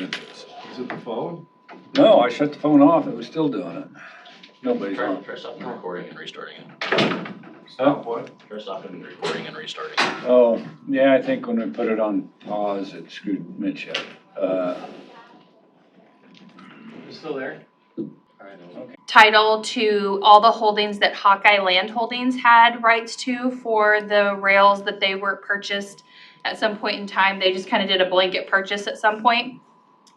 good news. Is it the phone? No, I shut the phone off. It was still doing it. Nobody's on. Try stopping recording and restarting it. Stop what? Try stopping recording and restarting. Oh, yeah, I think when we put it on pause, it screwed Mitch up. It's still there? Alright. Okay. Title to all the holdings that Hawkeye Land Holdings had rights to for the rails that they were purchased at some point in time. They just kind of did a blanket purchase at some point.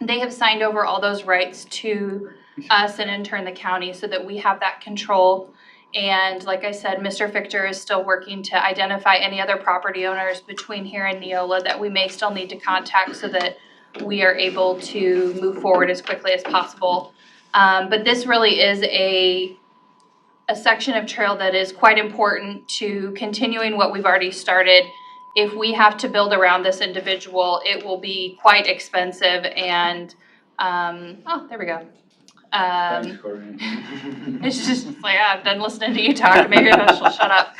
They have signed over all those rights to us and in turn the county so that we have that control. And like I said, Mr. Fichter is still working to identify any other property owners between here and Neola that we may still need to contact so that we are able to move forward as quickly as possible. But this really is a section of trail that is quite important to continuing what we've already started. If we have to build around this individual, it will be quite expensive and, oh, there we go. Thanks, Courtney. It's just like, I've been listening to you talk, maybe I shall shut up.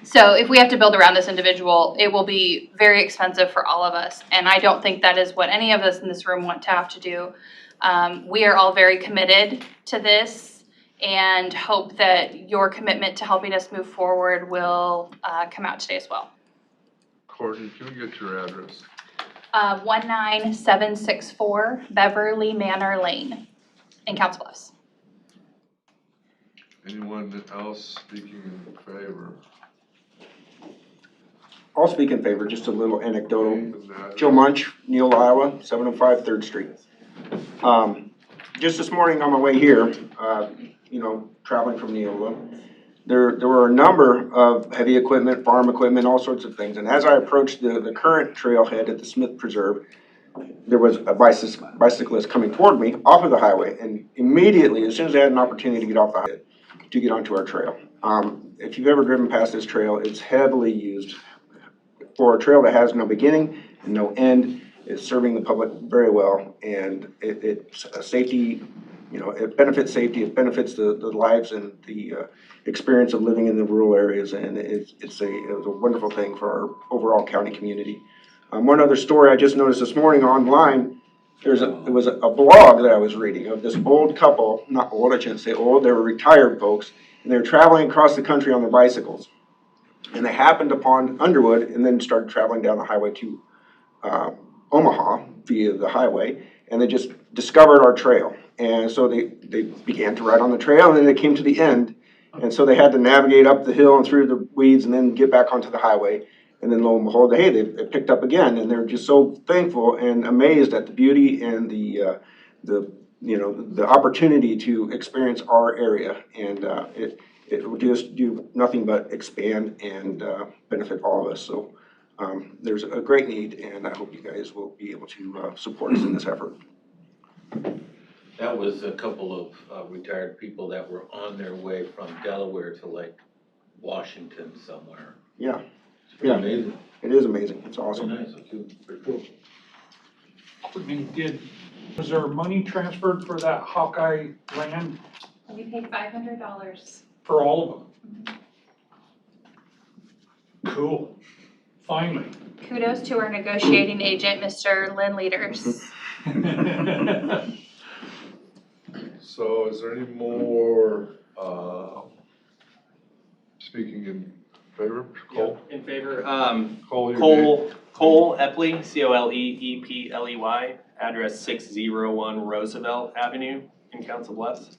So if we have to build around this individual, it will be very expensive for all of us. And I don't think that is what any of us in this room want to have to do. We are all very committed to this and hope that your commitment to helping us move forward will come out today as well. Courtney, can we get your address? 19764 Beverly Manor Lane in Council Bluffs. Anyone else speaking in favor? I'll speak in favor, just a little anecdotal. And the address? Joe Munch, Neal, Iowa, 705 3rd Street. Just this morning on my way here, traveling from Neola, there were a number of heavy equipment, farm equipment, all sorts of things. And as I approached the current trailhead at the Smith Preserve, there was a bicyclist coming toward me off of the highway. And immediately, as soon as I had an opportunity to get off the highway, to get onto our trail. If you've ever driven past this trail, it's heavily used for a trail that has no beginning and no end. It's serving the public very well, and it's a safety, it benefits safety, it benefits the lives and the experience of living in the rural areas, and it was a wonderful thing for our overall county community. One other story I just noticed this morning online, it was a blog that I was reading of this old couple, not old, I shouldn't say old, they were retired folks, and they were traveling across the country on their bicycles. And they happened upon Underwood and then started traveling down the highway to Omaha via the highway, and they just discovered our trail. And so they began to ride on the trail, and then they came to the end, and so they had to navigate up the hill and through the weeds and then get back onto the highway. And then lo and behold, hey, they picked up again, and they're just so thankful and amazed at the beauty and the opportunity to experience our area. And it will just do nothing but expand and benefit all of us. So there's a great need, and I hope you guys will be able to support us in this effort. That was a couple of retired people that were on their way from Delaware to like Washington somewhere. Yeah. It's pretty amazing. It is amazing. It's awesome. Very nice. Pretty cool. Courtney, was there money transferred for that Hawkeye land We paid $500. for all of them? Cool. Finally. Kudos to our negotiating agent, Mr. Lynn Leaders. So is there any more, speaking in favor? Cole? In favor. Cole, your name? Cole Epley, Coleepley, address 601 Roosevelt Avenue in Council Bluffs.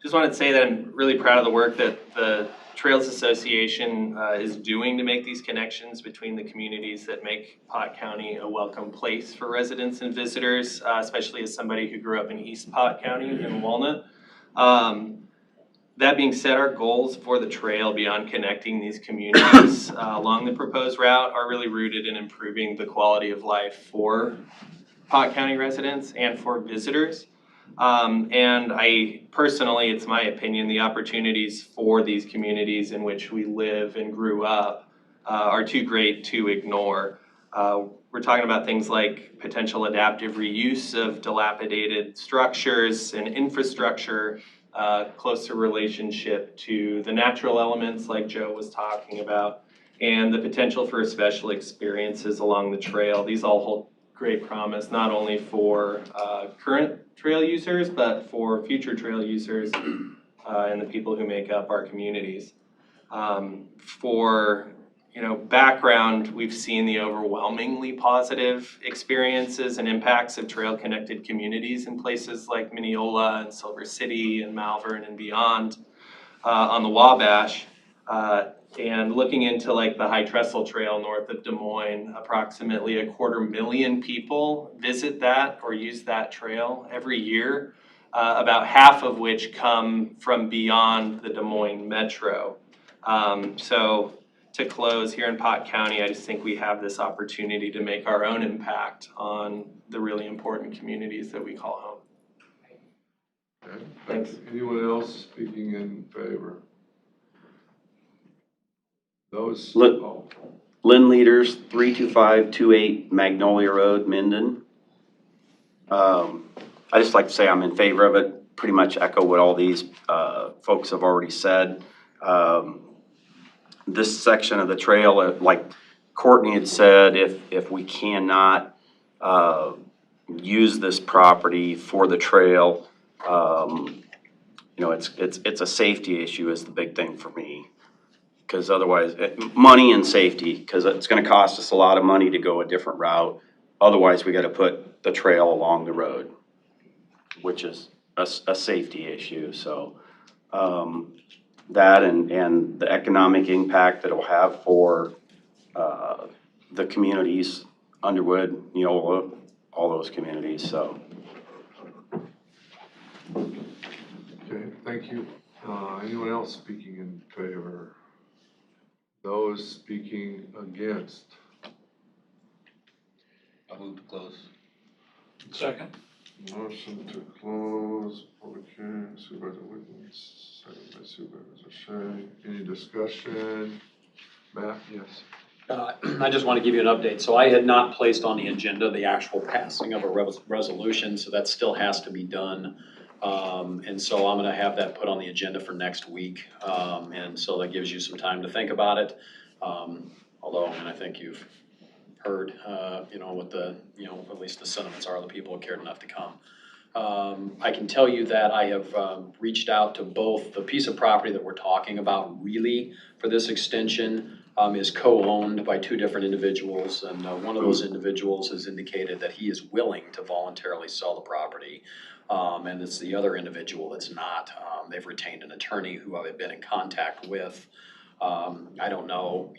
Just wanted to say that I'm really proud of the work that the Trails Association is doing to make these connections between the communities that make Pot County a welcome place for residents and visitors, especially as somebody who grew up in East Pot County in Walnut. That being said, our goals for the trail beyond connecting these communities along the proposed route are really rooted in improving the quality of life for Pot County residents and for visitors. And I personally, it's my opinion, the opportunities for these communities in which we live and grew up are too great to ignore. We're talking about things like potential adaptive reuse of dilapidated structures and infrastructure, closer relationship to the natural elements like Joe was talking about, and the potential for special experiences along the trail. These all hold great promise, not only for current trail users, but for future trail users and the people who make up our communities. For background, we've seen the overwhelmingly positive experiences and impacts of trail-connected communities in places like Mineola and Silver City and Malvern and beyond on the Wabash. And looking into like the High Trestle Trail north of Des Moines, approximately 250,000 people visit that or use that trail every year, about half of which come from beyond the Des Moines metro. So to close, here in Pot County, I just think we have this opportunity to make our own impact on the really important communities that we call home. Okay. Thanks. Anyone else speaking in favor? Those, Look. oh, Lynn Leaders, 32528 Magnolia Road, Minden. I just like to say I'm in favor of it. Pretty much echo what all these folks have already said. This section of the trail, like Courtney had said, if we cannot use this property for the trail, it's a safety issue is the big thing for me. Because otherwise, money and safety, because it's going to cost us a lot of money to go a different route. Otherwise, we got to put the trail along the road, which is a safety issue. So that and the economic impact that it'll have for the communities, Underwood, Neola, all those communities. So. okay, thank you. Anyone else speaking in favor? Those speaking against? I'll move to close. Second. Motion to close public hearing, Supervisor Wiggins, second by Supervisor Shea. Any discussion? Matt, yes. I just want to give you an update. So I had not placed on the agenda the actual passing of a resolution, so that still has to be done. And so I'm gonna have that put on the agenda for next week. And so that gives you some time to think about it. Although, I think you've heard, what at least the sentiments are of the people who cared enough to come. I can tell you that I have reached out to both. The piece of property that we're talking about really for this extension is co-owned by two different individuals. And one of those individuals has indicated that he is willing to voluntarily sell the property. And it's the other individual that's not. They've retained an attorney who I've been in contact with. I don't know,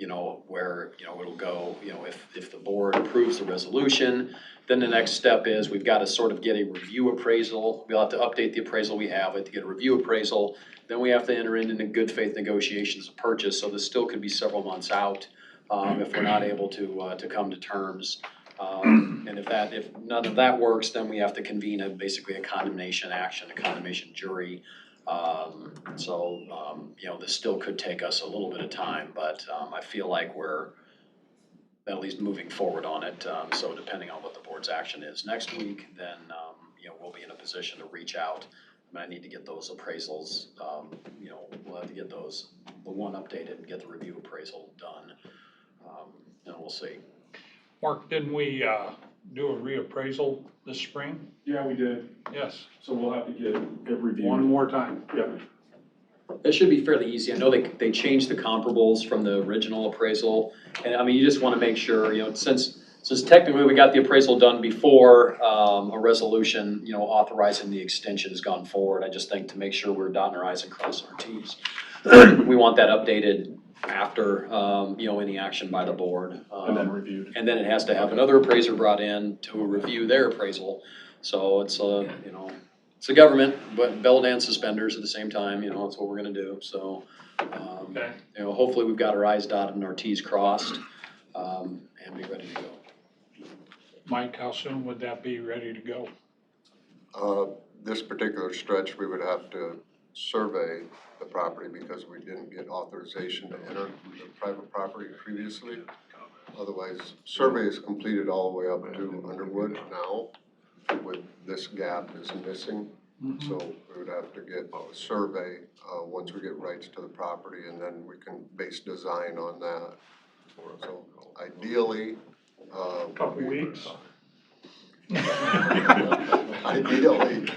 where, it'll go, if the board approves the resolution, then the next step is we've got to sort of get a review appraisal. We'll have to update the appraisal we have, to get a review appraisal. Then we have to enter into good faith negotiations of purchase. So this still could be several months out, if we're not able to come to terms. And if none of that works, then we have to convene basically a condemnation action, a condemnation jury. This still could take us a little bit of time, but I feel like we're at least moving forward on it. So depending on what the board's action is next week, then we'll be in a position to reach out. I need to get those appraisals. We'll have to get the one updated and get the review appraisal done, and we'll see. Mark, didn't we do a reappraisal this spring? Yeah, we did. Yes. So we'll have to get it reviewed. One more time. Yeah. It should be fairly easy. I know they changed the comparables from the original appraisal. And you just want to make sure, since technically we got the appraisal done before a resolution, authorizing the extension has gone forward. I just think to make sure we're dotting our i's and crossing our t's. We want that updated after, any action by the board. And then reviewed. And then it has to have another appraiser brought in to review their appraisal. So it's it's a government, but belt and suspenders at the same time, that's what we're gonna do. So, Okay. Hopefully we've got our i's dotted and our t's crossed, and be ready to go. Mike, how soon would that be ready to go? This particular stretch, we would have to survey the property because we didn't get authorization to enter the private property previously. Otherwise, survey is completed all the way up to Underwood now, with this gap is missing. So we would have to get a survey, once we get rights to the property, and then we can base design on that. So ideally, Couple weeks. ideally,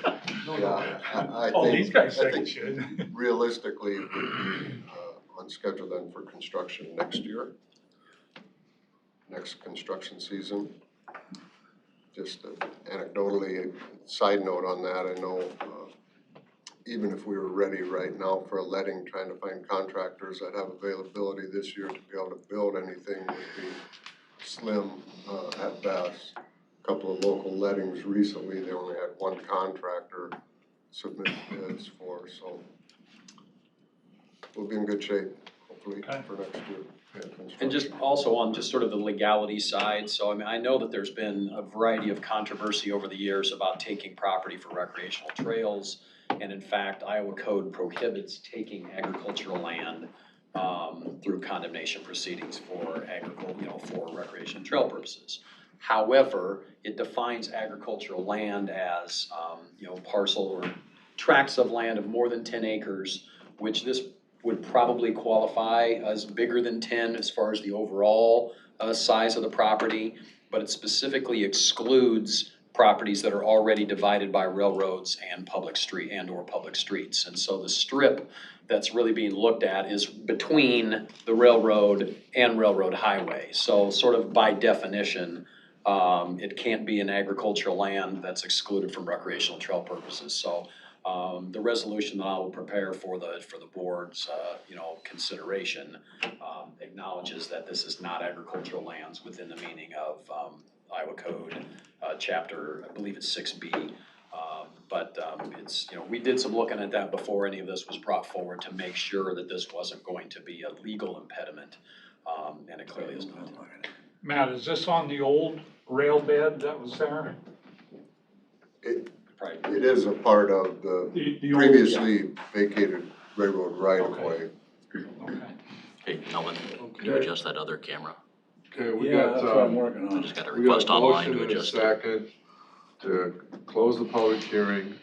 yeah, I Oh, think, these guys I say think it should. realistically, it would be on schedule then for construction next year, next construction season. Just anecdotally, side note on that, I know even if we were ready right now for a letting, trying to find contractors that have availability this year to be able to build anything would be slim at best. A couple of local lettings recently, they only had one contractor submit bids for, so we'll be in good shape, hopefully, Okay. for next year. And just also on just sort of the legality side, so I mean, I know that there's been a variety of controversy over the years about taking property for recreational trails. And in fact, Iowa code prohibits taking agricultural land through condemnation proceedings for for recreation and trail purposes. However, it defines agricultural land as, parcel or tracts of land of more than 10 acres, which this would probably qualify as bigger than 10 as far as the overall size of the property, but it specifically excludes properties that are already divided by railroads and public streets. And so the strip that's really being looked at is between the railroad and railroad highway. So sort of by definition, it can't be an agricultural land that's excluded from recreational trail purposes. So the resolution that I will prepare for the board's, consideration, acknowledges that this is not agricultural lands within the meaning of, Iowa Code, chapter, I believe it's 6B. But it's, we did some looking at that before any of this was brought forward to make sure that this wasn't going to be a legal impediment, and it clearly is not. Matt, is this on the old rail bed that was there? Right. It is a part of the The old- previously vacated railroad right-of-way. Okay. Hey, Melvin, can you adjust that other camera? Okay, we Yeah, got, that's what I'm working I on. just got a we got request a online motion to and a adjust it. second to close the public hearing.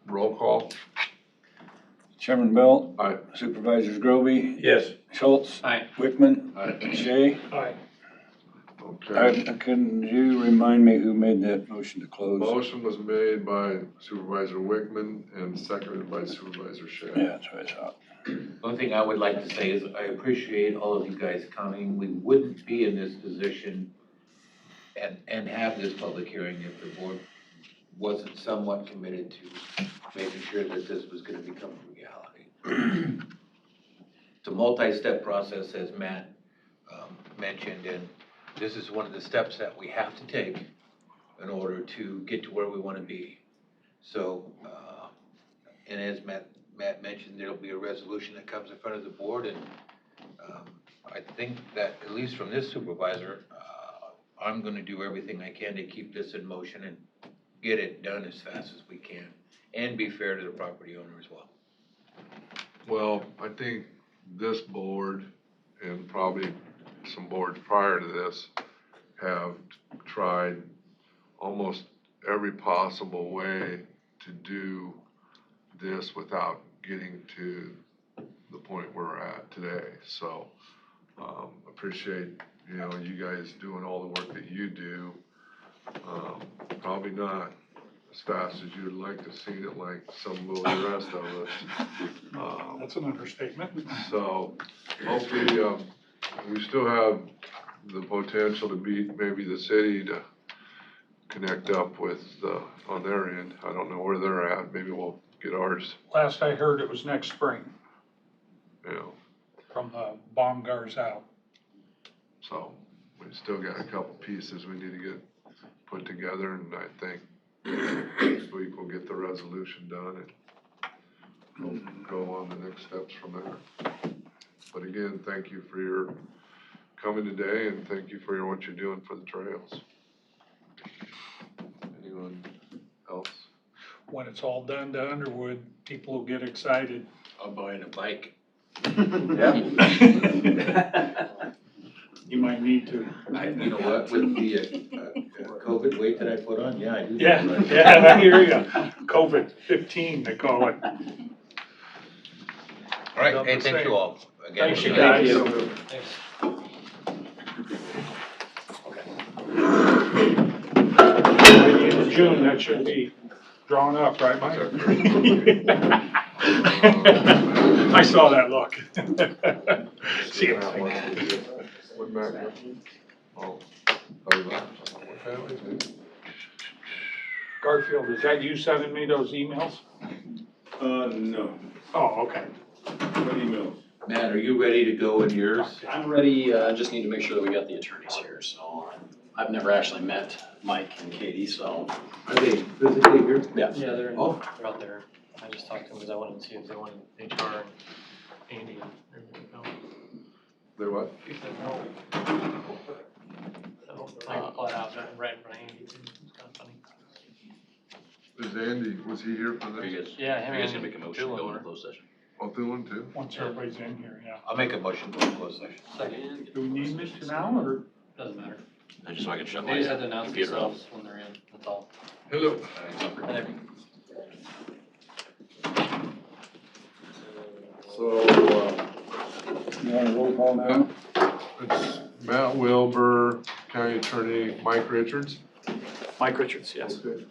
Roll call. Chairman Belt. Aye. Supervisors Groby. Yes. Schultz. Aye. Wickman. Aye. Shay. Aye. Okay. Can you remind me who made that motion to close? Motion was made by Supervisor Wickman and seconded by Supervisor Shea. Yeah, that's what I thought. One thing I would like to say is I appreciate all of you guys coming. We wouldn't be in this position and have this public hearing if the board wasn't somewhat committed to making sure that this was gonna become a reality. It's a multi-step process, as Matt mentioned, and this is one of the steps that we have to take in order to get to where we wanna be. So, and as Matt mentioned, there'll be a resolution that comes in front of the board, and I think that, at least from this supervisor, I'm gonna do everything I can to keep this in motion and get it done as fast as we can, and be fair to the property owner as well. Well, I think this board and probably some boards prior to this have tried almost every possible way to do this without getting to the point we're at today. So, appreciate, you guys doing all the work that you do. Probably not as fast as you'd like to see it, like some of the rest of us. That's an understatement. So hopefully, we still have the potential to beat maybe the city to connect up with, on their end. I don't know where they're at. Maybe we'll get ours, Last I heard, it was next spring from the Baumgars out. So we still got a couple pieces we need to get put together, and I think next week we'll get the resolution done and go on the next steps from there. But again, thank you for your coming today, and thank you for what you're doing for the trails. Anyone else? When it's all done to Underwood, people will get excited. I'm buying a bike. You might need to. You know what, with the COVID weight that I put on, yeah, I do. Yeah, that, right? yeah, I hear you. COVID-15, they call it. All right, hey, thank you all again. Thanks, you guys. Thanks. June, that should be drawn up, right, Mike? I saw that look. See you. What Matt? Oh, what families, dude? Garfield, is that you sending me those emails? No. Oh, okay. What email? Matt, are you ready to go in yours? I'm ready, just need to make sure that we got the attorneys here, so I've never actually met Mike and Katie, so. Are they physically here? Yeah. Yeah, they're Oh. out there. I just talked to them because I wanted to see if they wanted HR and Andy and everything. No, They what? he said no. So I flat out right in front of Andy. It's kind of funny. Is Andy, was he here for Are you this? guys, Yeah, him are you guys and gonna make a motion to Dylan go were. into closed session? Oh, Dylan too? Once everybody's in here, yeah. I'll make a motion to close session. Second, Do we need Mitch now, or? doesn't matter. I just so I can shut They my just have to announce computer off. themselves when they're in, that's all. Hello. And they're- So, You want a roll call now? it's Matt Wilbur, County Attorney Mike Richards. Mike Richards, yes. Okay.